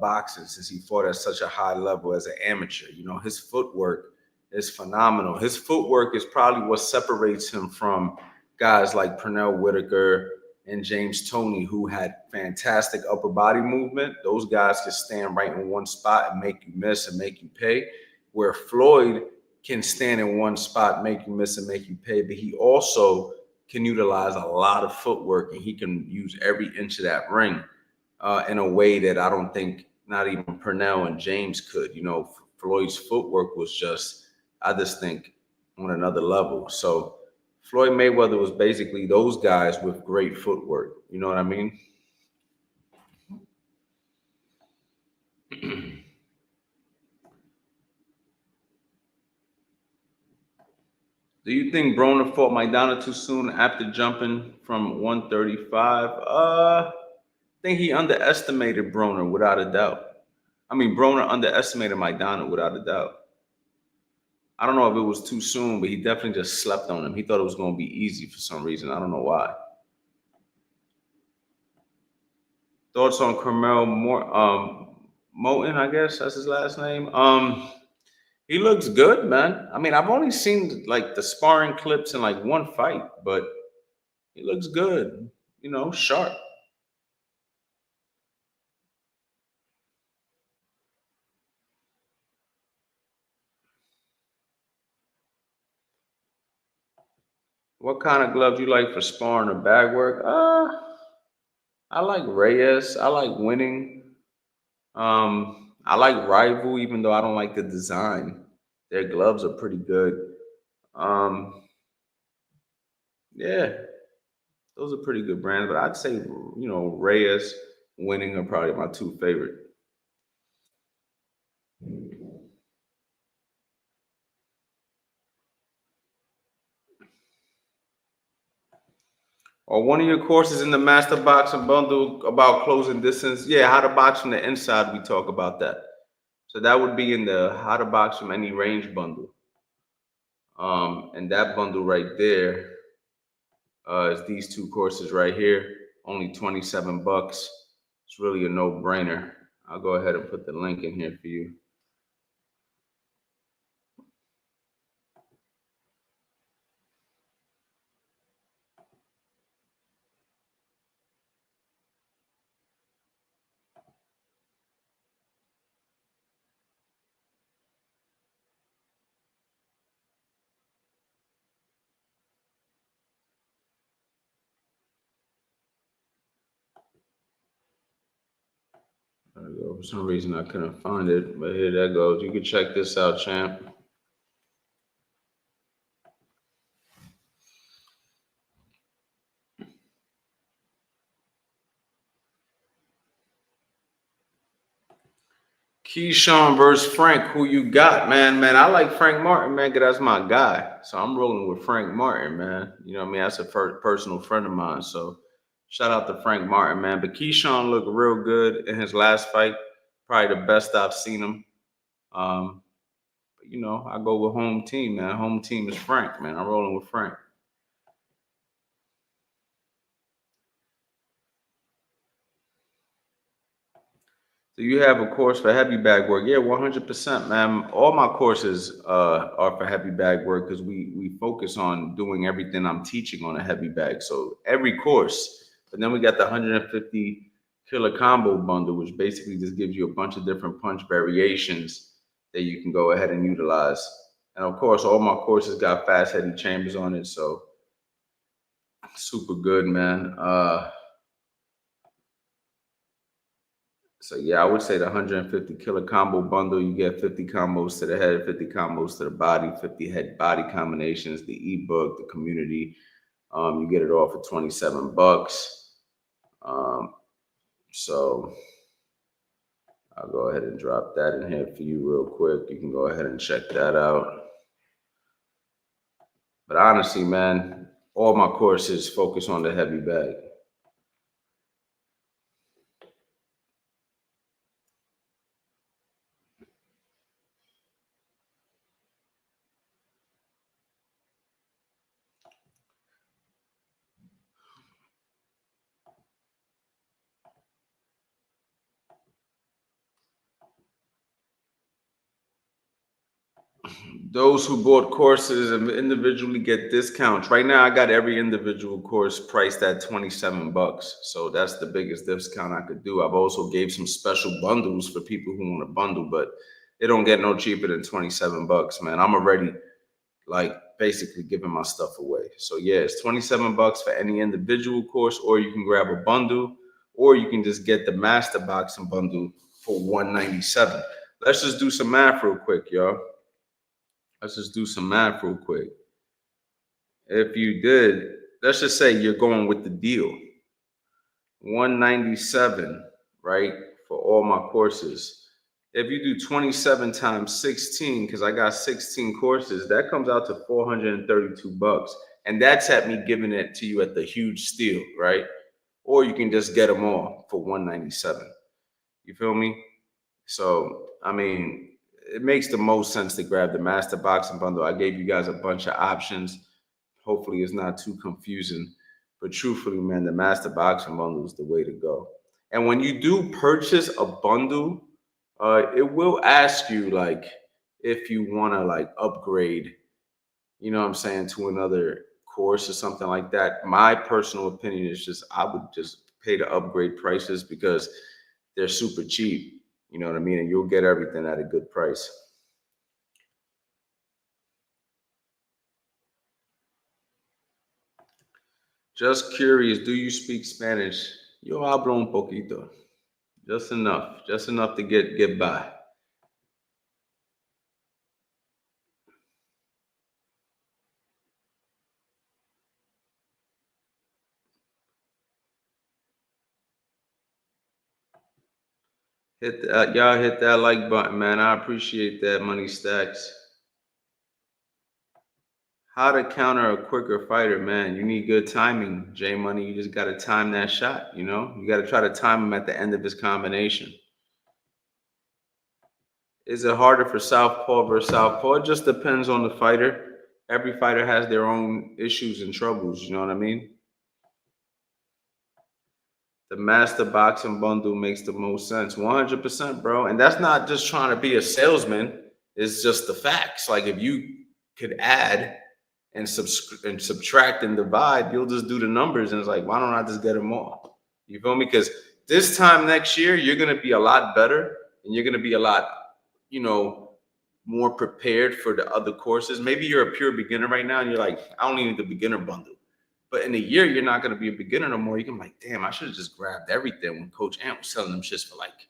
boxing, since he fought at such a high level as an amateur. His footwork is phenomenal. His footwork is probably what separates him from guys like Pernell Whitaker and James Toney, who had fantastic upper body movement. Those guys can stand right in one spot and make you miss and make you pay, where Floyd can stand in one spot, make you miss and make you pay, but he also can utilize a lot of footwork, and he can use every inch of that ring in a way that I don't think not even Pernell and James could. Floyd's footwork was just, I just think, on another level. So Floyd Mayweather was basically those guys with great footwork. You know what I mean? Do you think Broner fought Maidana too soon after jumping from 135? I think he underestimated Broner without a doubt. I mean, Broner underestimated Maidana without a doubt. I don't know if it was too soon, but he definitely just slept on him. He thought it was going to be easy for some reason. I don't know why. Thoughts on Carmel Moten, I guess that's his last name. He looks good, man. I mean, I've only seen like the sparring clips in like one fight, but he looks good. Sharp. What kind of gloves you like for sparring or bag work? I like Reyes. I like Winning. I like Rival, even though I don't like the design. Their gloves are pretty good. Um, yeah, those are pretty good brands. But I'd say, Reyes, Winning are probably my two favorite. Or one of your courses in the Master Boxing Bundle about closing distance. Yeah, how to box from the inside. We talk about that. So that would be in the How to Box from Any Range bundle. And that bundle right there is these two courses right here. Only 27 bucks. It's really a no-brainer. I'll go ahead and put the link in here for you. There we go. For some reason I couldn't find it, but here that goes. You can check this out, champ. Keyshawn versus Frank, who you got, man? Man, I like Frank Martin, man, because that's my guy. So I'm rolling with Frank Martin, man. You know what I mean? That's a personal friend of mine. So shout out to Frank Martin, man. But Keyshawn looked real good in his last fight. Probably the best I've seen him. But I go with home team, man. Home team is Frank, man. I'm rolling with Frank. Do you have a course for heavy bag work? Yeah, 100%, man. All my courses are for heavy bag work because we focus on doing everything I'm teaching on a heavy bag. So every course. But then we got the 150 killer combo bundle, which basically just gives you a bunch of different punch variations that you can go ahead and utilize. And of course, all my courses got fast heady chambers on it. So super good, man. So yeah, I would say the 150 killer combo bundle, you get 50 combos to the head, 50 combos to the body, 50 head body combinations, the ebook, the community. You get it all for 27 bucks. So I'll go ahead and drop that in here for you real quick. You can go ahead and check that out. But honestly, man, all my courses focus on the heavy bag. Those who bought courses and individually get discounts. Right now, I got every individual course priced at 27 bucks. So that's the biggest discount I could do. I've also gave some special bundles for people who want a bundle, but it don't get no cheaper than 27 bucks, man. I'm already like basically giving my stuff away. So yeah, it's 27 bucks for any individual course, or you can grab a bundle, or you can just get the master boxing bundle for 197. Let's just do some math real quick, y'all. Let's just do some math real quick. If you did, let's just say you're going with the deal, 197, right, for all my courses. If you do 27 times 16, because I got 16 courses, that comes out to 432 bucks. And that's at me giving it to you at the huge steal, right? Or you can just get them all for 197. You feel me? So, I mean, it makes the most sense to grab the master boxing bundle. I gave you guys a bunch of options. Hopefully, it's not too confusing. But truthfully, man, the master boxing bundle is the way to go. And when you do purchase a bundle, it will ask you like if you want to like upgrade, you know what I'm saying, to another course or something like that. My personal opinion is just I would just pay the upgrade prices because they're super cheap. You know what I mean? And you'll get everything at a good price. Just curious, do you speak Spanish? Yo hablo un poquito. Just enough to get by. Y'all hit that like button, man. I appreciate that, Money Stacks. How to counter a quicker fighter, man. You need good timing, J Money. You just gotta time that shot, you know? You gotta try to time him at the end of his combination. Is it harder for Southpaw versus Southpaw? It just depends on the fighter. Every fighter has their own issues and troubles, you know what I mean? The master boxing bundle makes the most sense. 100%, bro. And that's not just trying to be a salesman. It's just the facts. Like if you could add and subtract and divide, you'll just do the numbers. And it's like, why don't I just get them all? You feel me? Because this time next year, you're going to be a lot better and you're going to be a lot, you know, more prepared for the other courses. Maybe you're a pure beginner right now and you're like, I don't need the beginner bundle. But in a year, you're not going to be a beginner no more. You can be like, damn, I should have just grabbed everything when Coach Ant was selling them shits for like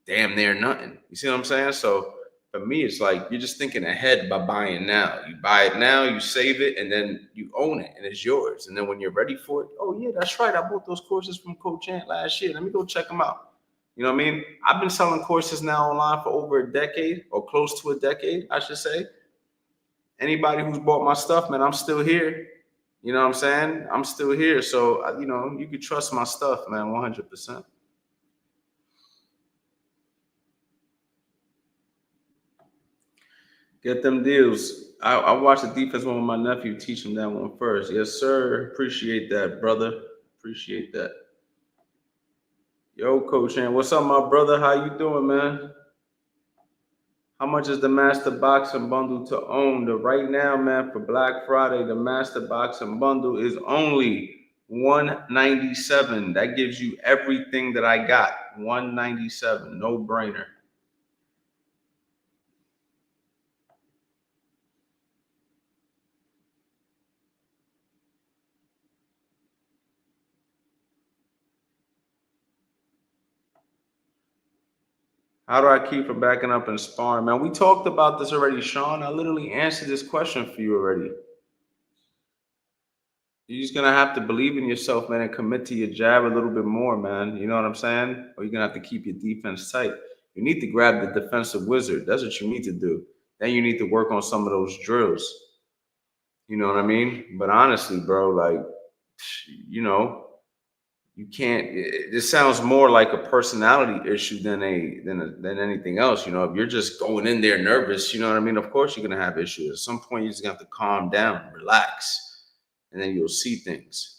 damn near nothing. You see what I'm saying? So for me, it's like you're just thinking ahead by buying now. You buy it now, you save it, and then you own it, and it's yours. And then when you're ready for it, oh yeah, that's right. I bought those courses from Coach Ant last year. Let me go check them out. You know what I mean? I've been selling courses now online for over a decade, or close to a decade, I should say. Anybody who's bought my stuff, man, I'm still here. You know what I'm saying? I'm still here. So, you know, you can trust my stuff, man, 100%. Get them deals. I watched the defense one with my nephew, teach him that one first. Yes, sir. Appreciate that, brother. Appreciate that. Yo, Coach Ant, what's up, my brother? How you doing, man? How much is the Master Boxing Bundle to own? The right now, man, for Black Friday, the Master Boxing Bundle is only 197. That gives you everything that I got. 197, no brainer. How do I keep from backing up and sparring, man? We talked about this already, Sean. I literally answered this question for you already. You're just gonna have to believe in yourself, man, and commit to your jab a little bit more, man. You know what I'm saying? Or you're gonna have to keep your defense tight. You need to grab the defensive wizard. That's what you need to do. Then you need to work on some of those drills. You know what I mean? But honestly, bro, like, you know, you can't. This sounds more like a personality issue than anything else. You know, if you're just going in there nervous, you know what I mean. Of course, you're gonna have issues. At some point, you're just gonna have to calm down, relax, and then you'll see things.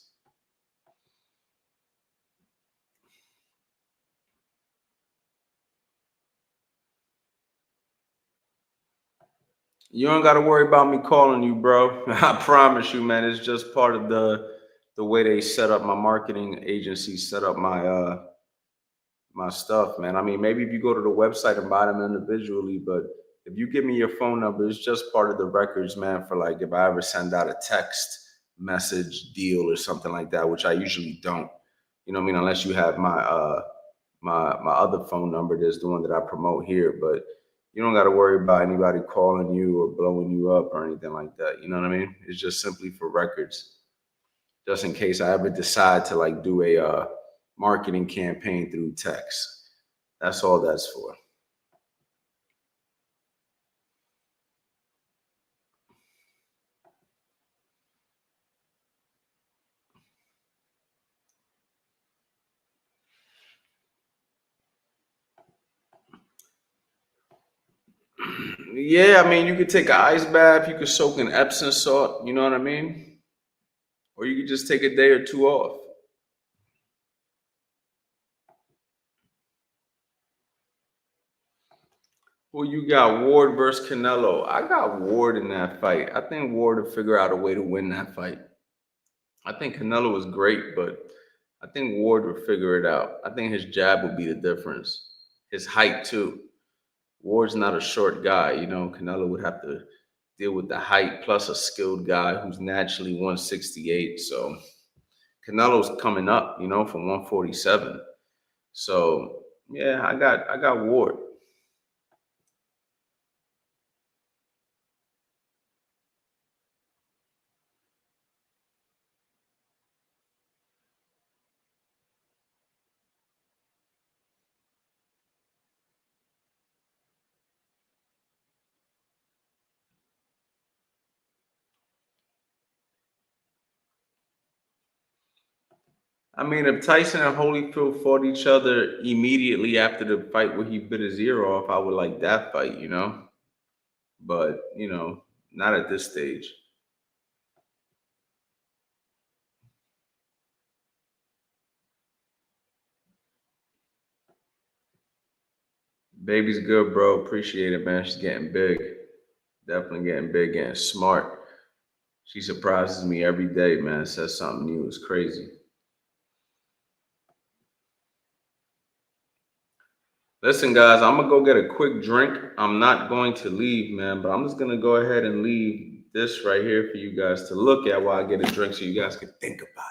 You don't got to worry about me calling you, bro. I promise you, man. It's just part of the way they set up my marketing agency, set up my stuff, man. I mean, maybe if you go to the website and buy them individually, but if you give me your phone number, it's just part of the records, man, for like if I ever send out a text message deal or something like that, which I usually don't. You know what I mean? Unless you have my other phone number, there's the one that I promote here, but you don't got to worry about anybody calling you or blowing you up or anything like that. You know what I mean? It's just simply for records, just in case I ever decide to like do a marketing campaign through text. That's all that's for. Yeah, I mean, you could take an ice bath, you could soak in Epsom salt, you know what I mean? Or you could just take a day or two off. Well, you got Ward versus Canelo. I got Ward in that fight. I think Ward will figure out a way to win that fight. I think Canelo was great, but I think Ward would figure it out. I think his jab would be the difference. His height too. Ward's not a short guy, you know. Canelo would have to deal with the height plus a skilled guy who's naturally 168. So Canelo's coming up, you know, from 147. So yeah, I got Ward. I mean, if Tyson and Holyfield fought each other immediately after the fight where he bit his ear off, I would like that fight, you know. But not at this stage. Baby's good, bro. Appreciate it, man. She's getting big. Definitely getting big, getting smart. She surprises me every day, man. Says something new. It's crazy. Listen, guys, I'm gonna go get a quick drink. I'm not going to leave, man, but I'm just gonna go ahead and leave this right here for you guys to look at while I get a drink so you guys can think about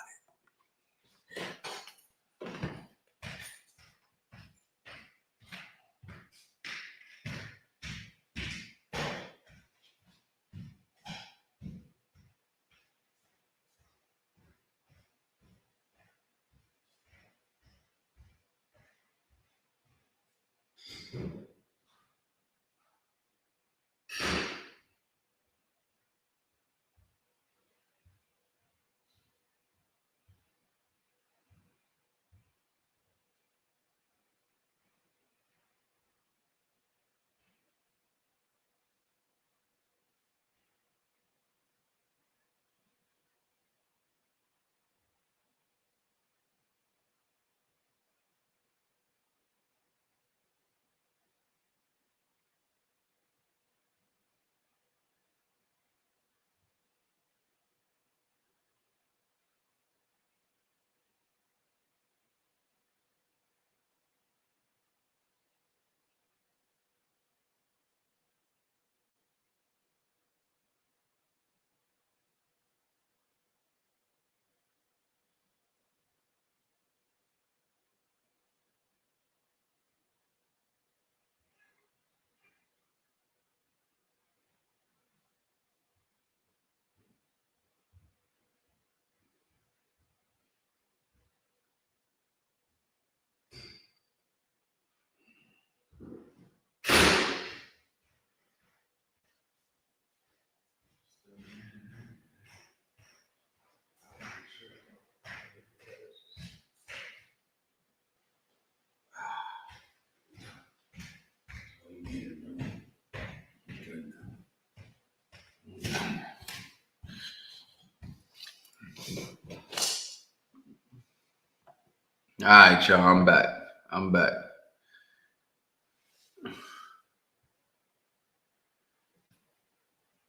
All right, y'all. I'm back. I'm back.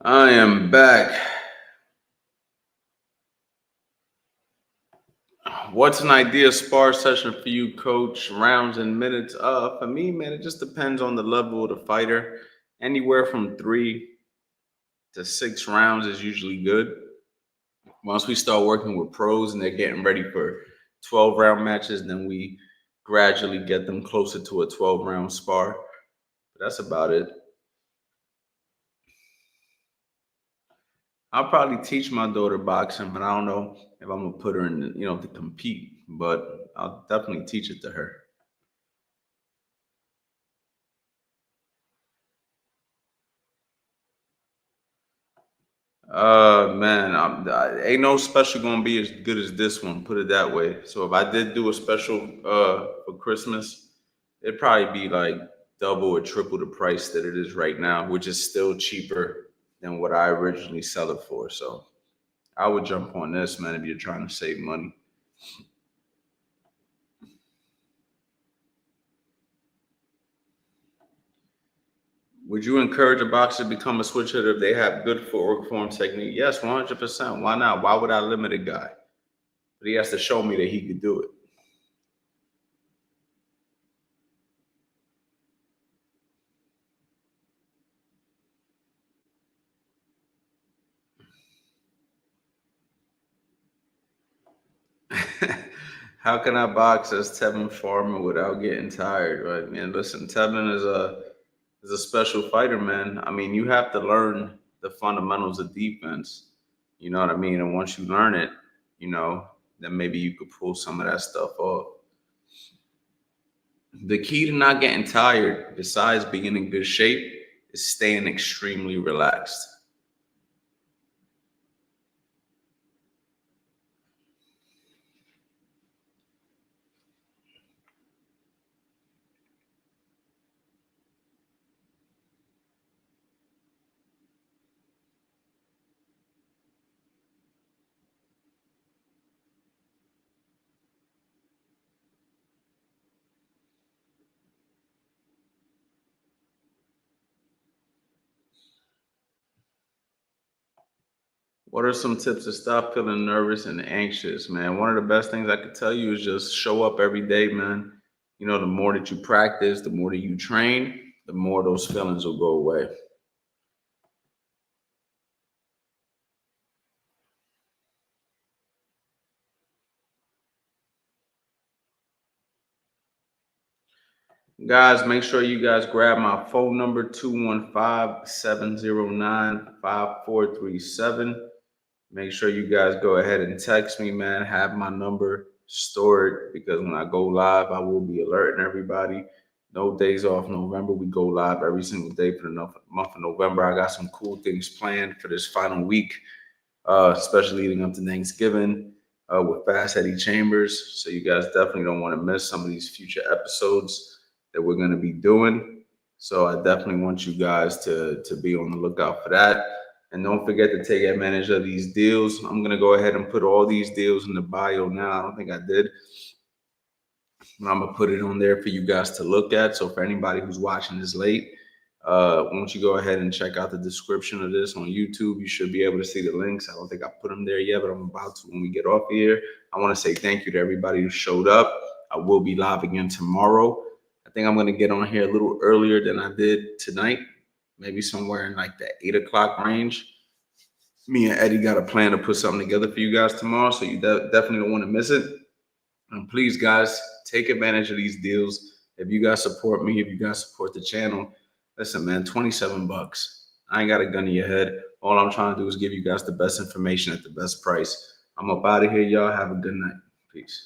I am back. What's an ideal spar session for you, coach? Rounds and minutes? For me, man, it just depends on the level of the fighter. Anywhere from 3 to 6 rounds is usually good. Once we start working with pros and they're getting ready for 12-round matches, then we gradually get them closer to a 12-round spar. But that's about it. I'll probably teach my daughter boxing, but I don't know if I'm gonna put her in, to compete. But I'll definitely teach it to her. Man, ain't no special gonna be as good as this one. Put it that way. So if I did do a special for Christmas, it'd probably be like double or triple the price that it is right now, which is still cheaper than what I originally sell it for. So I would jump on this, man, if you're trying to save money. Would you encourage a boxer to become a switch hitter if they have good footwork form technique? Yes, 100%. Why not? Why would I limit a guy? But he has to show me that he could do it. How can I box as Tevin Farmer without getting tired? Right, man. Listen, Tevin is a special fighter, man. I mean, you have to learn the fundamentals of defense. You know what I mean? And once you learn it, then maybe you could pull some of that stuff off. The key to not getting tired, besides being in good shape, is staying extremely relaxed. What are some tips to stop feeling nervous and anxious, man? One of the best things I could tell you is just show up every day, man. The more that you practice, the more that you train, the more those feelings will go away. Guys, make sure you guys grab my phone number 215-709-5437. Make sure you guys go ahead and text me, man. Have my number stored because when I go live, I will be alerting everybody. No days off November. We go live every single day for the month of November. I got some cool things planned for this final week, especially leading up to Thanksgiving with Fast Eddie Chambers. So you guys definitely don't want to miss some of these future episodes that we're going to be doing. So I definitely want you guys to be on the lookout for that. And don't forget to take advantage of these deals. I'm going to go ahead and put all these deals in the bio now. I don't think I did. But I'm going to put it on there for you guys to look at. So for anybody who's watching this late, why don't you go ahead and check out the description of this on YouTube? You should be able to see the links. I don't think I put them there yet, but I'm about to when we get off here. I want to say thank you to everybody who showed up. I will be live again tomorrow. I think I'm going to get on here a little earlier than I did tonight, maybe somewhere in like the 8 o'clock range. Me and Eddie got a plan to put something together for you guys tomorrow, so you definitely don't want to miss it. And please, guys, take advantage of these deals. If you guys support me, if you guys support the channel, listen, man, 27 bucks. I ain't got a gun in your head. All I'm trying to do is give you guys the best information at the best price. I'm up out of here, y'all. Have a good night. Peace.